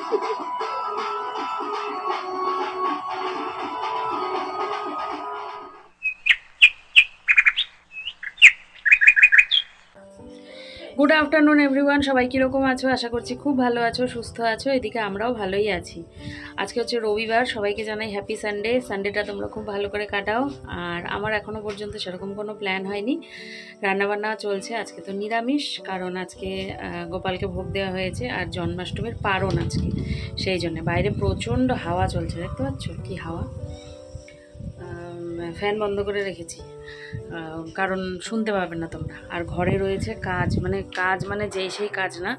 Good afternoon everyone, সবাই কীরকম আছো? আশা করছি খুব ভালো আছো, সুস্থ আছো। এদিকে আমরাও ভালোই আছি। আজকে হচ্ছে রবিবার, সবাইকে জানাই হ্যাপি সানডে। সানডেটা তোমরা খুব ভালো করে কাটাও। আর আমার এখনও পর্যন্ত সেরকম কোনো প্ল্যান হয়নি, রান্নাবান্না চলছে। আজকে তো নিরামিষ, কারণ আজকে গোপালকে ভোগ দেওয়া হয়েছে আর জন্মাষ্টমীর পারণ আজকে, সেই জন্যে। বাইরে প্রচণ্ড হাওয়া চলছে, দেখতে পাচ্ছ কি হাওয়া। ফ্যান বন্ধ করে রেখেছি, কারণ শুনতে পাবে না তোমরা। আর ঘরে রয়েছে কাজ মানে যেই সেই কাজ না,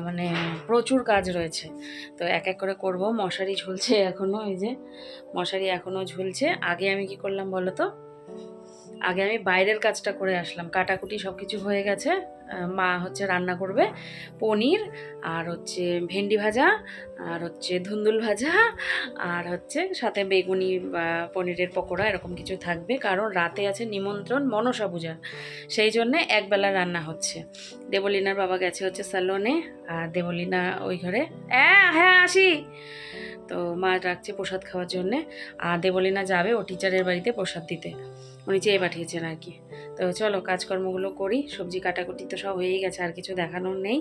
মানে প্রচুর কাজ রয়েছে। তো এক এক করে করব। মশারি ঝুলছে এখনও, এই যে মশারি এখনও ঝুলছে। আগে আমি কি করলাম বলো তো, আগে আমি বাইরের কাজটা করে আসলাম। কাটাকুটি সব কিছু হয়ে গেছে। মা হচ্ছে রান্না করবে পনির, আর হচ্ছে ভেন্ডি ভাজা, আর হচ্ছে ধুন্দুল ভাজা, আর হচ্ছে সাথে বেগুনি বা পনিরের পকোড়া, এরকম কিছু থাকবে। কারণ রাতে আছে নিমন্ত্রণ মনসা পূজার, সেই জন্যে একবেলা রান্না হচ্ছে। দেবলীনার বাবা গেছে হচ্ছে স্যালনে, আর দেবলীনা ওই ঘরে। হ্যাঁ আসি। তো মা রাখছে প্রসাদ খাওয়ার জন্যে, আর দেবলীনা যাবে ও টিচারের বাড়িতে প্রসাদ দিতে, উনি চেয়ে পাঠিয়েছেন আর কি। তো চলো কাজকর্মগুলো করি। সবজি কাটাকুটি তো সব হয়েই গেছে, আর কিছু দেখানোর নেই।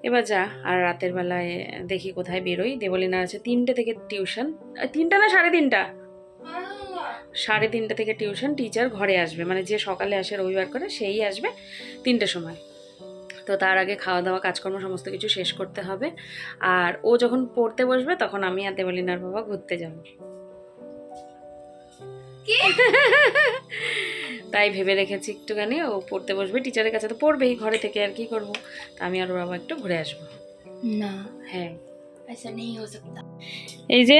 এবার যা, আর রাতের বেলায় দেখি কোথায় বেরোই। দেবলীনা আছে 3টে থেকে টিউশন, 3টা না 3:30, 3:30 থেকে টিউশন। টিচার ঘরে আসবে, মানে যে সকালে আসে রবিবার করে সেই আসবে 3টের সময়। তো তার আগে খাওয়া দাওয়া কাজকর্ম সমস্ত কিছু শেষ করতে হবে। আর ও যখন পড়তে বসবে তখন আমি আর দেবলীনার বাবা ঘুরতে যাব। তাই ভেবে রেখেছি একটুখানি, ও পড়তে বসবে, টিচারের কাছে তো পড়বেই, ঘরে থেকে আর কি করবো। তা আমি আর ওর বাবা একটু ঘুরে আসবো না। হ্যাঁ, এই যে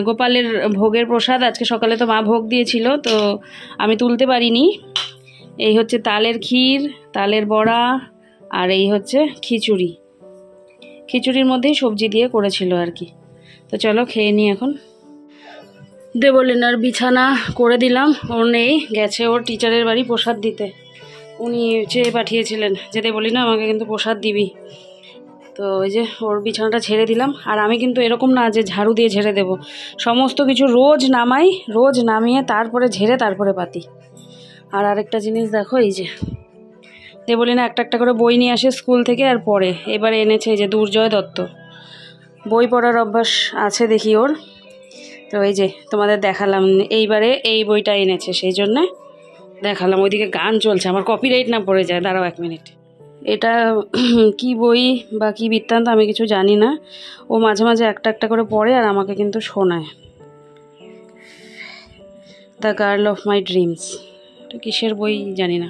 গোপালের ভোগের প্রসাদ আজকে সকালে তো মা ভোগ দিয়েছিল, তো আমি তুলতে পারিনি। এই হচ্ছে তালের ক্ষীর, তালের বড়া, আর এই হচ্ছে খিচুড়ি। খিচুড়ির মধ্যেই সবজি দিয়ে করেছিল আর কি। তো চলো খেয়ে নিই এখন। দেবলীনার বিছানা করে দিলাম, ওর নেই, গেছে ওর টিচারের বাড়ি প্রসাদ দিতে। উনি চেয়ে পাঠিয়েছিলেন যে দেবলীনা আমাকে কিন্তু প্রসাদ দিবি। তো ওই যে ওর বিছানাটা ঝেড়ে দিলাম। আর আমি কিন্তু এরকম না যে ঝাড়ু দিয়ে ঝেড়ে দেব, সমস্ত কিছু রোজ নামাই, রোজ নামিয়ে তারপরে ঝেড়ে তারপরে পাতি। আর আরেকটা জিনিস দেখো, এই যে দেবলীনা একটা একটা করে বই নিয়ে আসে স্কুল থেকে আর পড়ে। এবারে এনেছে এই যে দুর্জয় দত্ত, বই পড়ার অভ্যাস আছে দেখি ওর। তো এই যে তোমাদের দেখালাম, এইবারে এই বইটা এনেছে, সেই জন্যে দেখালাম। ওইদিকে গান চলছে, আমার কপিরাইট না পড়ে যায়। দাঁড়াও 1 মিনিট। এটা কি বই বা কি বৃত্তান্ত আমি কিছু জানি না। ও মাঝে মাঝে একটা একটা করে পড়ে আর আমাকে কিন্তু শোনায়। The girl of my dreams, এটা কিসের বই জানি না।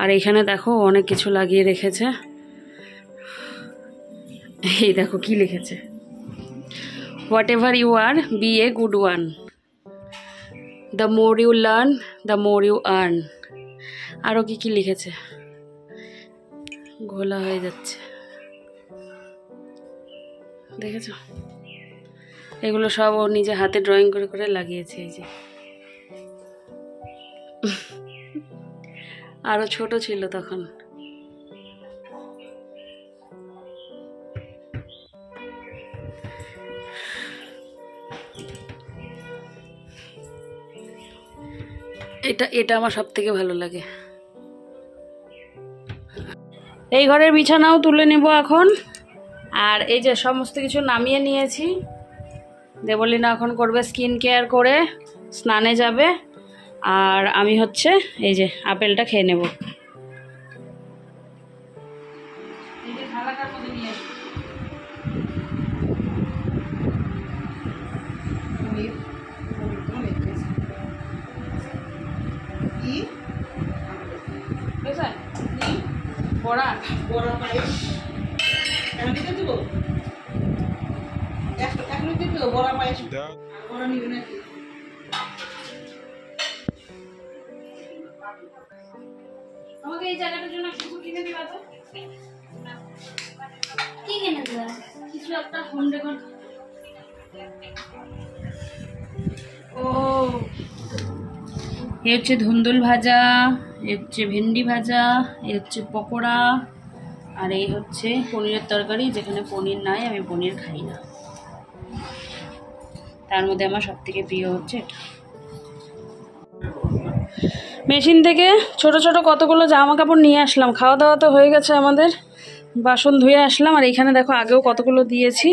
আর এইখানে দেখো অনেক কিছু লাগিয়ে রেখেছে। এই দেখো কি লিখেছে, whatever you are, be a good one. The more you learn, the more you earn. আরও কি কি লিখেছে, ঘোলা হয়ে যাচ্ছে, দেখেছ? এগুলো সব ও নিজে হাতে ড্রয়িং করে করে লাগিয়েছে। এই যে আরও ছোট ছিল তখন। এটা আমার সব থেকে ভালো লাগে। এই ঘরের বিছানাও তুলে নেব এখন। আর এই যে সমস্ত কিছু নামিয়ে নিয়েছি। দেবলীনা এখন করবে স্কিন কেয়ার করে স্নানে যাবে, আর আমি হচ্ছে এই যে আপেলটা খেয়ে নেব। বড়া বড়া পায়েস দিতে দেবো, এখন দিতে বড়া পায়েস বড়া নিবে নাকি? আমাকে এই জায়গাটার জন্য কিছু কিনে দিবা তো? কি কিনে দেবা? কিছু একটা হোম ডেকোর। ও এ হচ্ছে ধুন্দুল ভাজা, এ হচ্ছে ভেন্ডি ভাজা, এ হচ্ছে পকোড়া, আর এই হচ্ছে পনিরের তরকারি, যেখানে পনির নাই, আমি পনির খাই না। তার মধ্যে আমার সবথেকে প্রিয় হচ্ছে এটা। মেশিন থেকে ছোট ছোট কতগুলো জামা কাপড় নিয়ে আসলাম। খাওয়া দাওয়া তো হয়ে গেছে আমাদের, বাসন ধুয়ে আসলাম। আর এখানে দেখো আগেও কতগুলো দিয়েছি।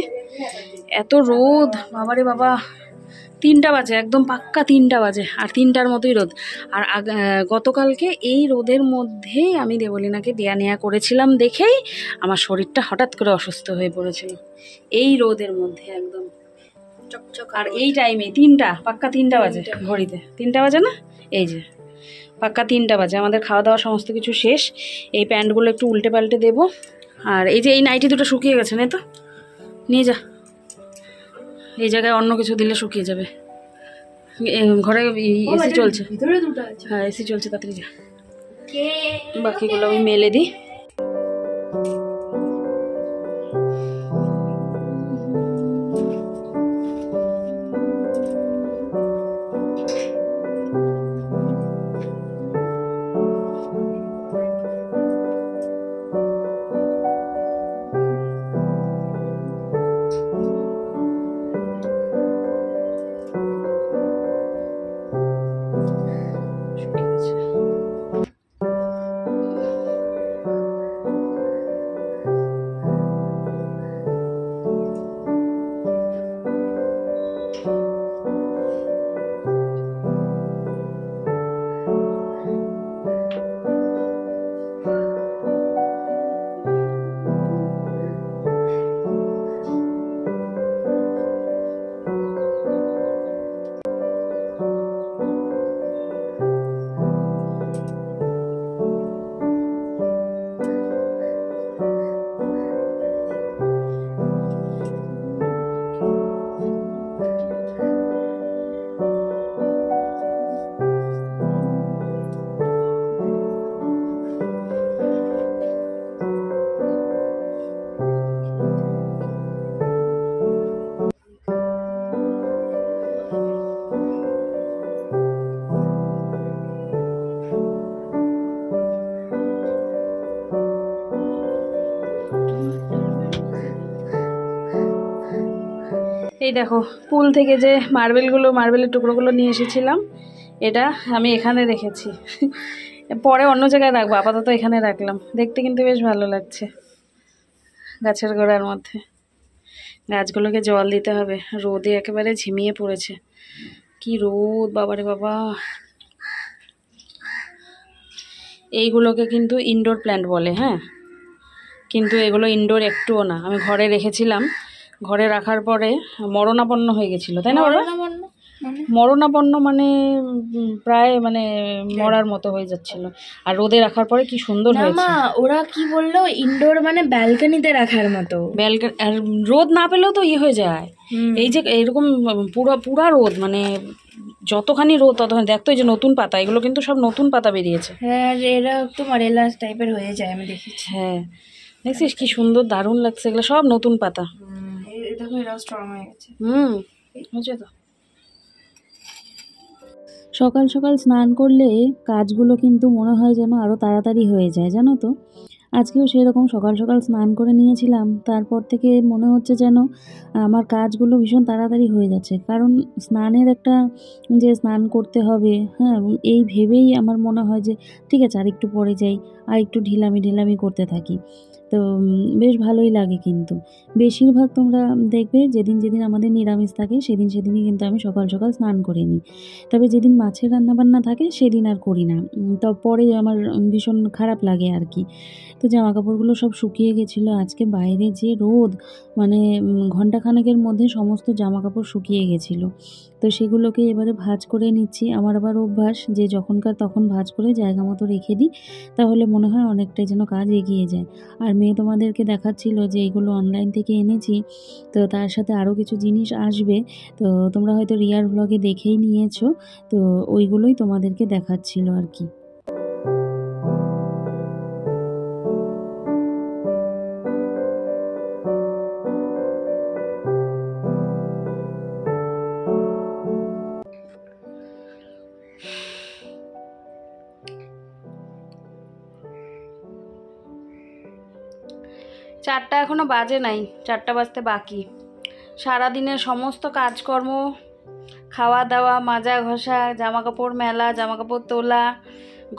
এত রোদ, বাবারে বাবা। 3টা বাজে, একদম পাক্কা 3টা বাজে, আর 3টার মতোই রোদ। আর গতকালকে এই রোদের মধ্যেই আমি দেবলীনাকে দেয়া নেয়া করেছিলাম দেখেই আমার শরীরটা হঠাৎ করে অসুস্থ হয়ে পড়েছিল। এই রোদের মধ্যে একদম চকচক। আর এই টাইমে 3টা, পাক্কা 3টা বাজে ঘড়িতে। 3টা বাজে না? এই যে পাক্কা 3টা বাজে। আমাদের খাওয়া দাওয়া সমস্ত কিছু শেষ। এই প্যান্টগুলো একটু উল্টে পাল্টে দেবো। আর এই যে এই নাইটি দুটো শুকিয়ে গেছে, না তো নিয়ে যা, এই জায়গায় অন্য কিছু দিলে শুকিয়ে যাবে। ঘরে এসি চলছে, হ্যাঁ এসি চলছে, তাড়াতাড়ি যা। বাকিগুলো আমি মেলে দিই। এই দেখো পুল থেকে যে মার্বেলের টুকরোগুলো নিয়ে এসেছিলাম, এটা আমি এখানে রেখেছি। পরে অন্য জায়গায় রাখবো, আপাতত এখানে রাখলাম। দেখতে কিন্তু বেশ ভালো লাগছে গাছের গোড়ার মধ্যে। গাছগুলোকে জল দিতে হবে, রোদে একেবারে ঝিমিয়ে পড়েছে। কি রোদ, বাবারে বাবা। এইগুলোকে কিন্তু ইনডোর প্ল্যান্ট বলে, হ্যাঁ, কিন্তু এগুলো ইনডোর একটুও না। আমি ঘরে রেখেছিলাম, ঘরে রাখার পরে মরণাপন্ন হয়ে গেছিলো, তাই না? মরণাপন্ন মানে প্রায় মানে মরার মতো হয়ে যাচ্ছিল। আর রোদে রাখার পরে কি সুন্দর হয়েছে। ওরা কি বললো, ইনডোর মানে ব্যালকনিতে রাখার মতো। ব্যালকনি, আর রোদ না পেলেও তো হয়ে যায়। এই যে এরকম পুরা রোদ, মানে যতখানি রোদ ততখানি। দেখতো এই যে নতুন পাতা, এগুলো কিন্তু সব নতুন পাতা বেরিয়েছে। হ্যাঁ, এরা একটু মরেলাস টাইপের হয়ে যায়, আমি দেখেছি। হ্যাঁ দেখছিস কি সুন্দর, দারুণ লাগছে। এগুলো সব নতুন পাতা। দেখো এরাও স্ট্রং হয়ে গেছে। হয়েছে তো। সকাল সকাল স্নান করলে কাজগুলো কিন্তু মনে হয় যেন আরও তাড়াতাড়ি হয়ে যায়, জানো তো। আজকেও সেরকম সকাল সকাল স্নান করে নিয়েছিলাম, তারপর থেকে মনে হচ্ছে যেন আমার কাজগুলো ভীষণ তাড়াতাড়ি হয়ে যাচ্ছে। কারণ স্নানের একটা যে স্নান করতে হবে, হ্যাঁ, এই ভেবেই আমার মনে হয় যে ঠিক আছে আর একটু পরে যাই, আর একটু ঢিলামি করতে থাকি। তো বেশ ভালোই লাগে। কিন্তু বেশিরভাগ তোমরা দেখবে যেদিন যেদিন আমাদের নিরামিষ থাকে সেদিনই কিন্তু আমি সকাল সকাল স্নান করে নিই। তবে যেদিন মাছের রান্নাবান্না থাকে সেদিন আর করি না। তারপরে আমার ভীষণ খারাপ লাগে আর কি। তো জামা কাপড়গুলো সব শুকিয়ে গেছিলো। আজকে বাইরে যে রোদ, মানে ঘণ্টাখানেকের মধ্যে সমস্ত জামা কাপড় শুকিয়ে গেছিলো। তো সেগুলোকে এবারে ভাঁজ করে নিচ্ছি। আমার আবার অভ্যাস যে যখনকার তখন ভাঁজ করে জায়গা মতো রেখে দিই, তাহলে মনে হয় অনেকটাই যেন কাজ এগিয়ে যায়। আর মেয়ে তোমাদেরকে দেখাচ্ছিল যে এইগুলো অনলাইন থেকে এনেছি, তো তার সাথে আরও কিছু জিনিস আসবে। তো তোমরা হয়তো রিয়ার ব্লগে দেখেই নিয়েছো, তো ওইগুলোই তোমাদেরকে দেখাচ্ছিল আর কি। 4টা এখনও বাজে নাই, 4টা বাজতে বাকি। সারাদিনের সমস্ত কাজকর্ম, খাওয়া দাওয়া, মাজা ঘষা, জামাকাপড় মেলা, জামাকাপড় তোলা,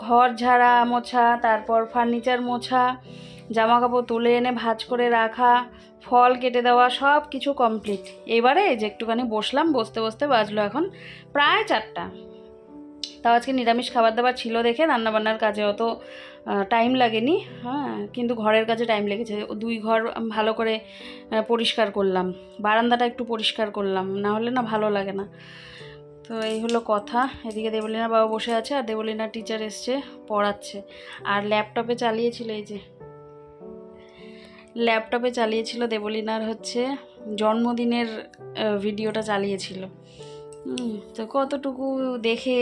ঘর ঝাড়া মোছা, তারপর ফার্নিচার মোছা, জামাকাপড় তুলে এনে ভাঁজ করে রাখা, ফল কেটে দেওয়া, সব কিছু কমপ্লিট। এবারে এই যে একটুখানি বসলাম, বসতে বসতে বাজলো এখন প্রায় 4টা। তাও আজকে নিরামিষ খাবার দাবার ছিল দেখে রান্নাবান্নার কাজে অত টাইম লাগেনি। হ্যাঁ, কিন্তু ঘরের কাজে টাইম লেগেছে। 2 ঘর ভালো করে পরিষ্কার করলাম, বারান্দাটা একটু পরিষ্কার করলাম, না হলে না ভালো লাগে না। তো এই হলো কথা। এদিকে দেবলীনার বাবা বসে আছে আর দেবলীনার টিচার এসছে, পড়াচ্ছে। আর ল্যাপটপে চালিয়েছিল, এই যে ল্যাপটপে চালিয়েছিল দেবলীনার হচ্ছে জন্মদিনের ভিডিওটা চালিয়েছিল। তো কতটুকু দেখে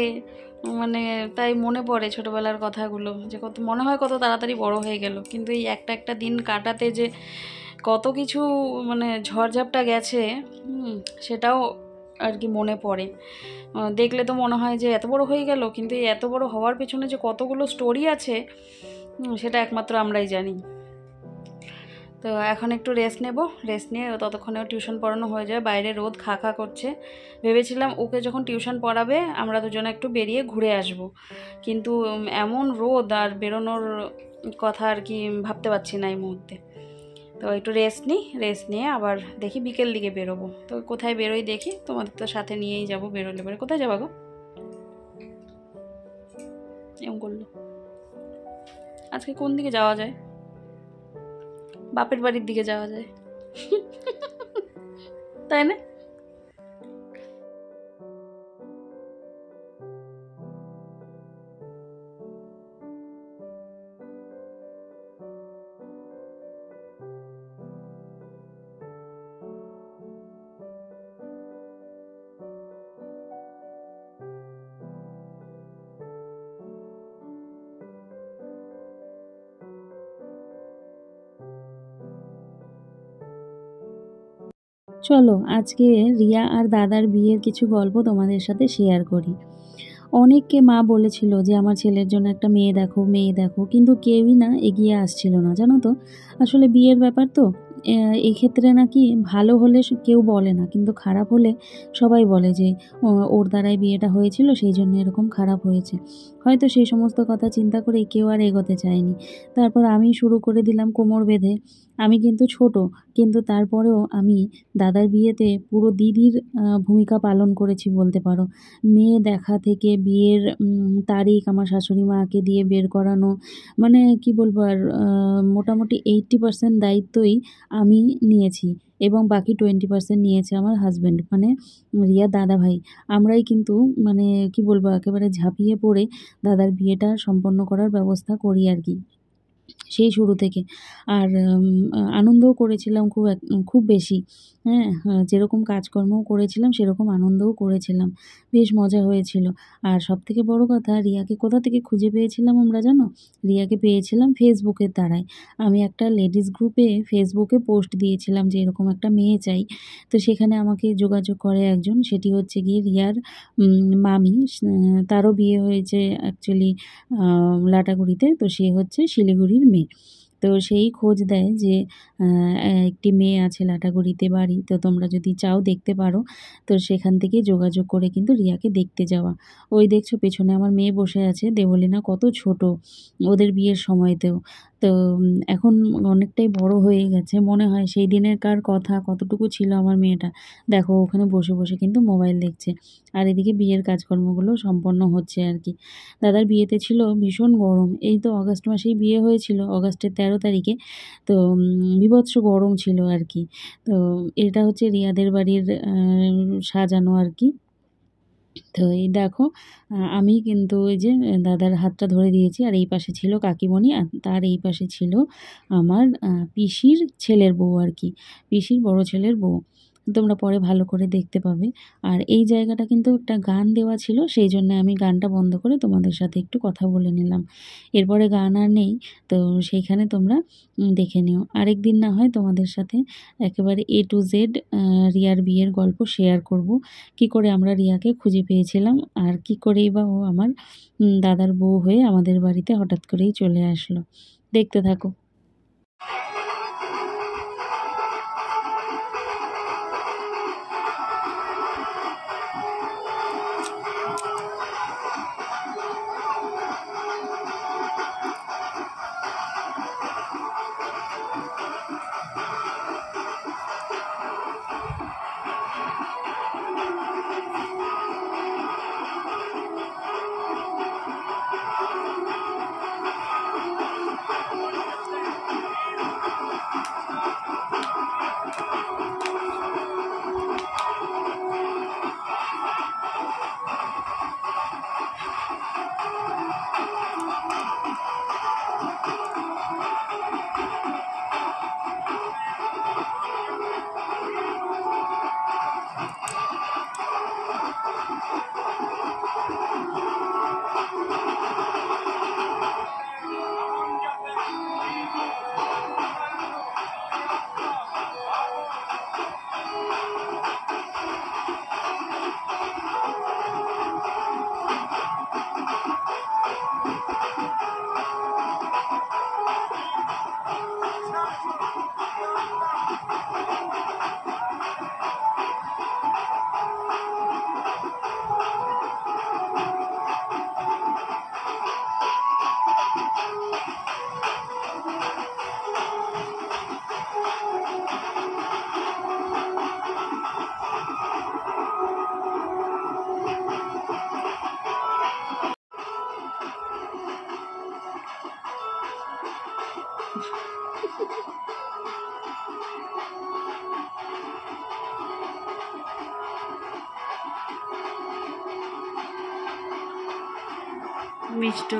মানে তাই মনে পড়ে ছোটোবেলার কথাগুলো, যে কত মনে হয় কত তাড়াতাড়ি বড় হয়ে গেল, কিন্তু এই একটা একটা দিন কাটাতে যে কত কিছু মানে ঝড়ঝাপটা গেছে, সেটাও আর কি মনে পড়ে। দেখলে তো মনে হয় যে এত বড় হয়ে গেল, কিন্তু এই এত বড় হওয়ার পেছনে যে কতগুলো স্টোরি আছে, সেটা একমাত্র আমরাই জানি। তো এখন একটু রেস্ট নেব, রেস্ট নিয়ে ততক্ষণেও টিউশন পড়ানো হয়ে যায়। বাইরে রোদ খা খা করছে। ভেবেছিলাম ওকে যখন টিউশন পড়াবে আমরা দুজনে একটু বেরিয়ে ঘুরে আসব, কিন্তু এমন রোদ আর বেরোনোর কথা আর কি ভাবতে পারছি না এই মুহূর্তে। তো একটু রেস্ট নিই, রেস্ট নিয়ে আবার দেখি বিকেল দিকে বেরোবো। তো কোথায় বেরোই দেখি, তোমাদের তো সাথে নিয়েই যাবো। বেরোলে পরে কোথায় যাবা গো? এমন করলো। আজকে কোন দিকে যাওয়া যায়? বাপের বাড়ির দিকে যাওয়া যায়, তাই না? চলো আজকে রিয়া আর দাদার বিয়ের কিছু গল্প তোমাদের সাথে শেয়ার করি। অনেককে মা বলেছিল যে আমার ছেলের জন্য একটা মেয়ে দেখো, মেয়ে দেখো, কিন্তু কেউই না এগিয়ে আসছিল না, জানো তো। আসলে বিয়ের ব্যাপার তো, এই ক্ষেত্রে নাকি ভালো হলে কেউ বলে না, কিন্তু খারাপ হলে সবাই বলে যে ওর দ্বারাই বিয়েটা হয়েছিল, সেই জন্য এরকম খারাপ হয়েছে। হয়তো সেই সমস্ত কথা চিন্তা করে কেউ আর এগোতে চায়নি। তারপর আমি শুরু করে দিলাম কোমর বেঁধে। আমি কিন্তু ছোট, কিন্তু তারপরেও আমি দাদার বিয়েতে পুরো দিদির ভূমিকা পালন করেছি বলতে পারো। মেয়ে দেখা থেকে বিয়ের তারিখ আমার শাশুড়ি মাকে দিয়ে বের করানো, মানে কি বলবো আর, মোটামুটি 80% দায়িত্বই আমি নিয়েছি, এবং বাকি 20% নিয়েছে আমার হাজব্যান্ড, মানে রিয়ার দাদা ভাই। আমরাই কিন্তু মানে কি বলবো একেবারে ঝাঁপিয়ে পড়ে দাদার বিয়েটা সম্পন্ন করার ব্যবস্থা করি আর কি, সেই শুরু থেকে। আর আনন্দও করেছিলাম খুব বেশি। হ্যাঁ, যেরকম কাজকর্মও করেছিলাম সেরকম আনন্দও করেছিলাম, বেশ মজা হয়েছিল। আর সবথেকে বড় কথা, রিয়াকে কোথা থেকে খুঁজে পেয়েছিলাম আমরা জানো? রিয়াকে পেয়েছিলাম ফেসবুকের দ্বারাই। আমি একটা লেডিস গ্রুপে ফেসবুকে পোস্ট দিয়েছিলাম যে এরকম একটা মেয়ে চাই। তো সেখানে আমাকে যোগাযোগ করে একজন, সেটি হচ্ছে গিয়ে রিয়ার মামি। তারও বিয়ে হয়েছে অ্যাকচুয়ালি লাটাগুড়িতে, তো সে হচ্ছে শিলিগুড়ির মেয়ে। তো সেই খোঁজ দেয় যে একটি মেয়ে আছে লাটাগুড়িতে বাড়ি, তো তোমরা যদি চাও দেখতে পারো। তো সেখান থেকে যোগাযোগ করে কিন্তু রিয়াকে দেখতে যাওয়া। ওই দেখছো পেছনে আমার মেয়ে বসে আছে, দেবলীনা কত ছোট ওদের বিয়ের সময়তেও। তো এখন অনেকটাই বড় হয়ে গেছে, মনে হয় সেই দিনেরকার কথা কতটুকু ছিল আমার মেয়েটা। দেখো ওখানে বসে বসে কিন্তু মোবাইল দেখছে, আর এদিকে বিয়ের কাজকর্মগুলো সম্পন্ন হচ্ছে আর কি। দাদার বিয়েতে ছিল ভীষণ গরম, এই তো অগাস্ট মাসেই বিয়ে হয়েছিল, অগাস্টের 13 তারিখে। তো বীভৎস গরম ছিল আর কি। তো এটা হচ্ছে রিয়াদের বাড়ির সাজানো আর কি। তো এই দেখো আমি কিন্তু ওই যে দাদার হাতটা ধরে দিয়েছি, আর এই পাশে ছিল কাকিমণি, আর তার এই পাশে ছিল আমার পিসির ছেলের বউ আর কি, পিসির বড় ছেলের বউ। তোমরা পরে ভালো করে দেখতে পাবে। আর এই জায়গাটা কিন্তু একটা গান দেওয়া ছিল, সেই জন্য আমি গানটা বন্ধ করে তোমাদের সাথে একটু কথা বলে নিলাম। এরপরে গান আর নেই, তো সেইখানে তোমরা দেখে নিও। আরেক দিন না হয় তোমাদের সাথে একেবারে A to Z রিয়ার বিয়ের গল্প শেয়ার করব, কি করে আমরা রিয়াকে খুঁজে পেয়েছিলাম, আর কি করেই বা ও আমার দাদার বউ হয়ে আমাদের বাড়িতে হঠাৎ করেই চলে আসলো। দেখতে থাকো। মিষ্ট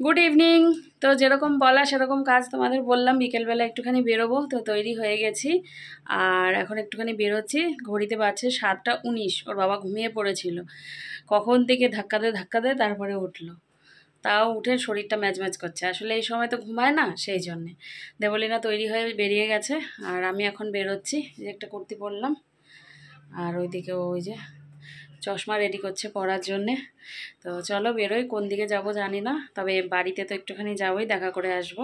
গুড ইভিনিং। তো যেরকম বলা সেরকম কাজ তোমাদের বললাম, বিকেলবেলা একটুখানি বেরোবো, তো তৈরি হয়ে গেছি আর এখন একটুখানি বেরোচ্ছি। ঘড়িতে বাজছে 7:19। ওর বাবা ঘুমিয়ে পড়েছিল, কখন থেকে ধাক্কা দে তারপরে উঠলো, তাও উঠে শরীরটা ম্যাজম্যাজ করছে। আসলে এই সময় তো ঘুমায় না, সেই জন্যে। দেবলীনা তৈরি হয়ে বেরিয়ে গেছে আর আমি এখন বেরোচ্ছি। যে একটা কুর্তি পরলাম আর ওইদিকে ওই যে চশমা রেডি করছে পরার জন্যে। তো চলো বেরোই, কোন দিকে যাব জানি না, তবে বাড়িতে তো একটুখানি যাবোই, দেখা করে আসব।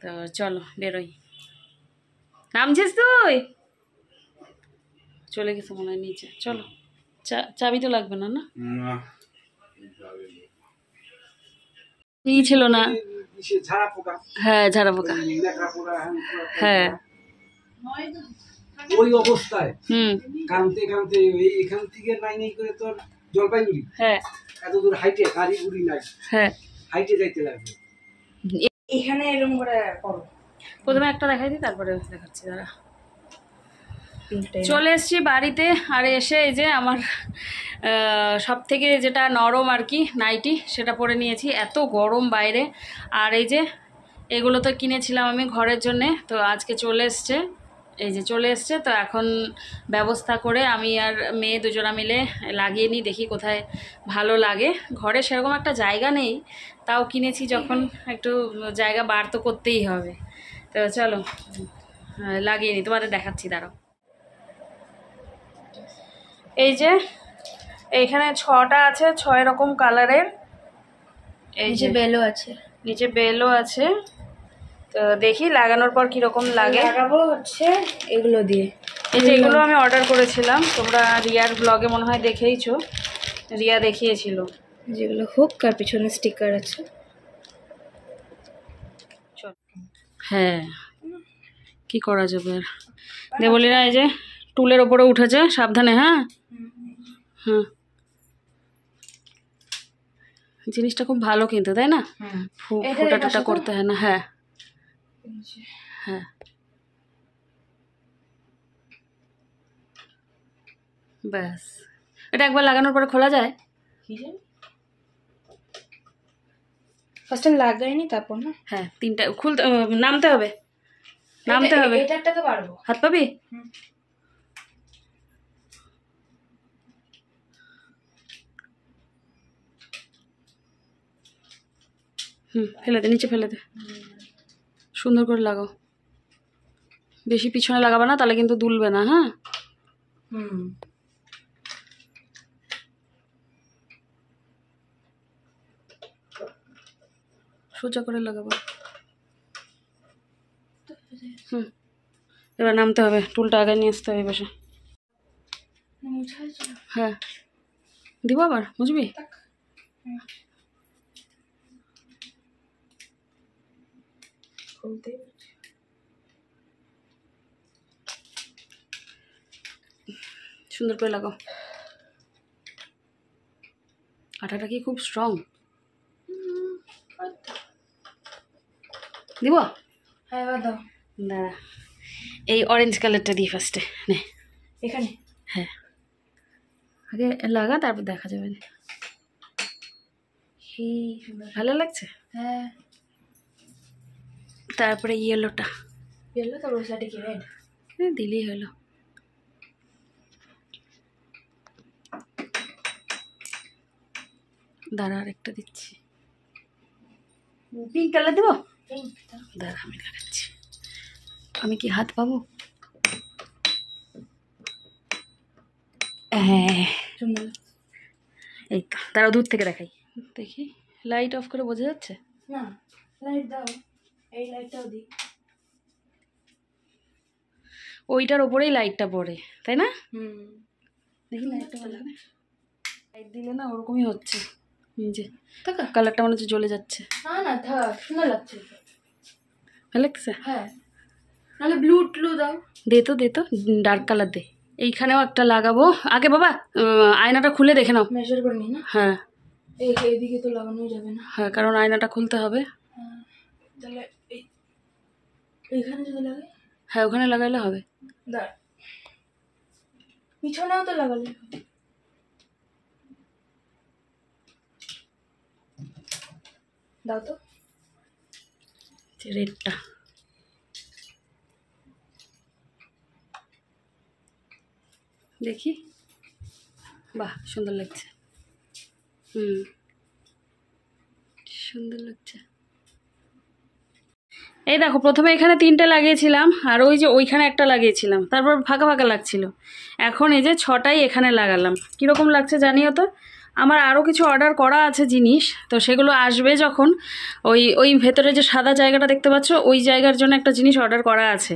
তো চলো বেরোই। নামছিস তুই? চলে গেছে মনে হয় নিচে। চলো, চাবি তো লাগবে না? না ই ছিল না। হ্যাঁ ঝাড়া পোকা। হ্যাঁ ওই অবস্থায় কানতে কানতে এখান থেকে নাই করে তোর জলপাইগুড়ি, হ্যাঁ এত দূর হাইটে গাড়ি গুড়ি নাই, হ্যাঁ হাইটে যাইতে লাগবে। এখানে এরকম করে করো। প্রথমে একটা দেখাই দিই, তারপরে দেখাচ্ছি। দাঁড়া, চলে এসছি বাড়িতে। আর এসে এই যে আমার সব থেকে যেটা নরম আর কি নাইটি, সেটা পরে নিয়েছি। এত গরম বাইরে। আর এই যে এগুলো তো কিনেছিলাম আমি ঘরের জন্যে, তো আজকে চলে এসছে, এই যে চলে এসছে। তো এখন ব্যবস্থা করে আমি আর মেয়ে দুজনা মিলে লাগিয়ে নিই, দেখি কোথায় ভালো লাগে। ঘরে সেরকম একটা জায়গা নেই, তাও কিনেছি যখন, একটু জায়গা বার তো করতেই হবে। তো চলো লাগিয়ে নিই, তোমাদের দেখাচ্ছি, দাঁড়াও। এই যে এইখানে 6টা আছে, 6 রকম কালারের। এই যে বেলও আছে, নিচে বেলও আছে। তো দেখি লাগানোর পর কীরকম লাগে। লাগাবো হচ্ছে এগুলো দিয়ে। এই যে এগুলো আমি অর্ডার করেছিলাম, তোমরা রিয়ার ব্লগে মনে হয় দেখেইছো, রিয়া দেখিয়েছিল। যেগুলো হুক আর পিছনে স্টিকার আছে। হ্যাঁ কি করা যাবে আর। দেবলীনা এই যে টুলের ওপরে উঠেছে, সাবধানে। হ্যাঁ হ্যাঁ, জিনিসটা খুব ভালো কিন্তু, তাই না? ফোটা টোটা করতে হয় না। হ্যাঁ হ্যাঁ, ব্যাস। এটা একবার লাগানোর পরে খোলা যায়? ফার্স্ট টাইম লাগাইনি, তারপর না। হ্যাঁ, 3টা খুলতে নামতে হবে, নামতে হবে। এটাটাকে পারবো। হাত পাবি? ফেলে দে, নিচে ফেলে দে। সুন্দর করে লাগাও, বেশি পিছনে লাগাবে না, তাহলে কিন্তু দুলবে না। হ্যাঁ সোজা করে লাগাবো। এবার নামতে হবে, টুলটা আগে নিয়ে আসতে হবে বসে। হ্যাঁ দিব আবার বুঝবি। সুন্দর করে লাগাও। আটাটা কি খুব স্ট্রং? দিব? হ্যাঁ দাও। দাঁড়া, এই অরেঞ্জ কালারটা দিই ফার্স্টে। নে এখানে। হ্যাঁ আগে লাগা, তারপর দেখা যাবে। ভালো লাগছে? হ্যাঁ। তারপরে ইয়েলোটা। ইয়েলো তো রোসাটা কি রেড? দিলেই হলো। দাঁড়া আরেকটা দিচ্ছি। পিঙ্ক কালার দেবো? দাঁড়া আমি লাগাচ্ছি। আমি কি হাত পাবো? হ্যাঁ এই তো, তারা দূর থেকে দেখাই। দেখি লাইট অফ করে বোঝা যাচ্ছে না? লাইট দাও, এই লাইটটাও দিই। ওইটার ওপরেই লাইটটা পড়ে, তাই না? দেখি লাইটটা ভালো করে। লাইট দিলে না ওরকমই হচ্ছে, নিজে কালারটা মনে হচ্ছে জ্বলে যাচ্ছে। না না থাক, সুন্দর লাগছে। ভালো লাগছে? হ্যাঁ। নাহলে ব্লু ট্লু দাও। দে তো ডার্ক কালার দে। এইখানেও একটা লাগাবো। আগে বাবা আয়নাটা খুলে দেখে নাও। মেজার করে নি না? হ্যাঁ এইদিকে তো লাগানো যাবে না। হ্যাঁ কারণ আয়নাটা খুলতে হবে। তাহলে এইখানে যদি লাগাই? হ্যাঁ ওখানে লাগাইলে হবে। দাঁড়, পিছনেও তো লাগালে। দাও তো রেডটা। দেখি, বাহ সুন্দর লাগছে। সুন্দর লাগছে। এই দেখো প্রথমে এখানে 3টে লাগিয়েছিলাম, আর ওই যে ওইখানে একটা লাগিয়েছিলাম, তারপর ফাঁকা ফাঁকা লাগছিল। এখন এই যে 6টাই এখানে লাগালাম। কীরকম লাগছে জানিও তো। আমার আরও কিছু অর্ডার করা আছে জিনিস, তো সেগুলো আসবে যখন। ওই ভেতরে যে সাদা জায়গাটা দেখতে পাচ্ছ, ওই জায়গার জন্য একটা জিনিস অর্ডার করা আছে।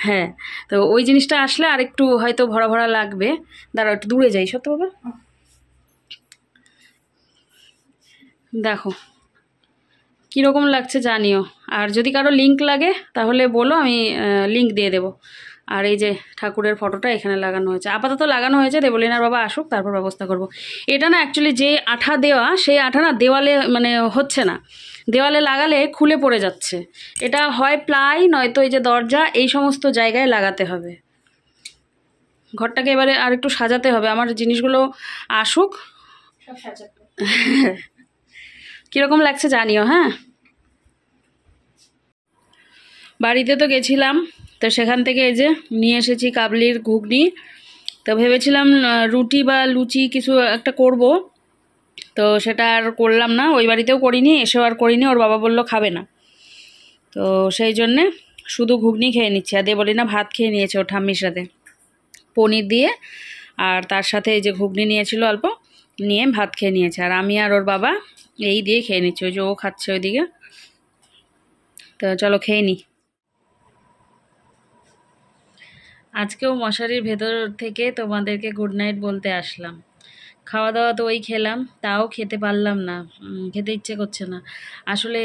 হ্যাঁ তো ওই জিনিসটা আসলে আর একটু হয়তো ভরা ভরা লাগবে। দাঁড়াও একটু দূরে যাই সত্য বাবা। দেখো কীরকম লাগছে জানিও। আর যদি কারো লিঙ্ক লাগে তাহলে বলো, আমি লিঙ্ক দিয়ে দেবো। আর এই যে ঠাকুরের ফটোটা এখানে লাগানো হয়েছে, আপাতত লাগানো হয়েছে। দেবলীনার বাবা আসুক তারপর ব্যবস্থা করব। এটা না অ্যাকচুয়ালি যে আঠা দেওয়া, সেই আঠা না দেওয়ালে মানে হচ্ছে না, দেওয়ালে লাগালে খুলে পড়ে যাচ্ছে। এটা হয় প্লাই, নয়তো এই যে দরজা, এই সমস্ত জায়গায় লাগাতে হবে। ঘরটাকে এবারে আর একটু সাজাতে হবে। আমার জিনিসগুলো আসুক, সব সাজাতে। কীরকম লাগছে জানিও। হ্যাঁ বাড়িতে তো গেছিলাম, তো সেখান থেকে এই যে নিয়ে এসেছি কাবলির ঘুগনি। তো ভেবেছিলাম রুটি বা লুচি কিছু একটা করব, তো সেটা আর করলাম না। ওই বাড়িতেও করিনি, এসেও আর করিনি। ওর বাবা বলল খাবে না, তো সেই জন্যে শুধু ঘুগনি খেয়ে নিচ্ছি। আর দেবলীনা ভাত খেয়ে নিয়েছে ওর ঠাম্মির সাথে, পনির দিয়ে। আর তার সাথে এই যে ঘুগনি নিয়েছিল অল্প, নিয়ে ভাত খেয়ে নিয়েছে। আর আমি আর ওর বাবা এই দিয়ে খেয়ে নিচ্ছি। ওই যে ও খাচ্ছে ওইদিকে। তো চলো খেয়ে নিই। আজকেও মশারির ভেতর থেকে তোমাদেরকে গুড নাইট বলতে আসলাম। খাওয়া দাওয়া তো ওই খেলাম, তাও খেতে পারলাম না, খেতে ইচ্ছে করছে না। আসলে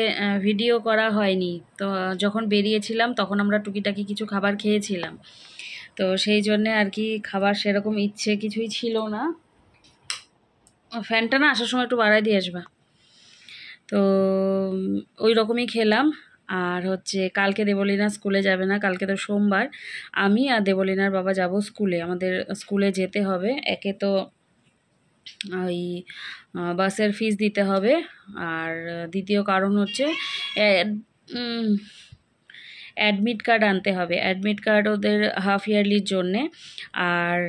ভিডিও করা হয়নি, তো যখন বেরিয়েছিলাম তখন আমরা টুকিটাকি কিছু খাবার খেয়েছিলাম, তো সেই জন্যে আর কি খাবার সেরকম ইচ্ছে কিছুই ছিল না। ফ্যানটা না আসার সময় একটু বাড়াই দিয়ে আসবা। তো ওই রকমই খেলাম। আর হচ্ছে কালকে দেবলীনা স্কুলে যাবে না, কালকে তো সোমবার। আমি আর দেবলীনার বাবা যাব স্কুলে। আমাদের স্কুলে যেতে হবে। একে তো ওই বাসের ফিস দিতে হবে, আর দ্বিতীয় কারণ হচ্ছে অ্যাডমিট কার্ড আনতে হবে। অ্যাডমিট কার্ড ওদের হাফ ইয়ারলির জন্যে। আর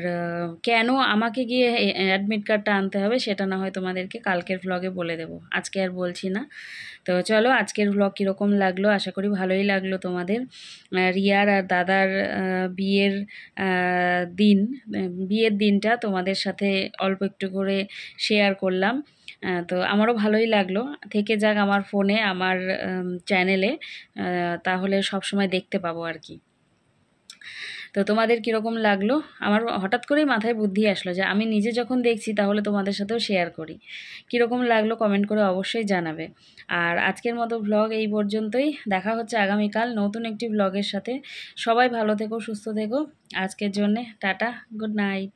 কেন আমাকে গিয়ে অ্যাডমিট কার্ডটা আনতে হবে সেটা না হয় তোমাদেরকে কালকের ভ্লগে বলে দেবো, আজকে আর বলছি না। তো চলো আজকের ভ্লগ কীরকম লাগলো, আশা করি ভালোই লাগলো তোমাদের। রিয়ার আর দাদার বিয়ের দিনটা তোমাদের সাথে অল্প একটু করে শেয়ার করলাম। তো আমারও ভালোই লাগলো, থেকে যাক আমার ফোনে, আমার চ্যানেলে, তাহলে সব সময় দেখতে পাবো আর কি। তো তোমাদের কীরকম লাগলো? আমার হঠাৎ করেই মাথায় বুদ্ধি আসলো যে আমি নিজে যখন দেখছি তাহলে তোমাদের সাথেও শেয়ার করি। কীরকম লাগলো কমেন্ট করে অবশ্যই জানাবে। আর আজকের মতো ভ্লগ এই পর্যন্তই, দেখা হচ্ছে আগামীকাল নতুন একটি ভ্লগের সাথে। সবাই ভালো থেকো, সুস্থ থেকো। আজকের জন্যে টাটা, গুড নাইট।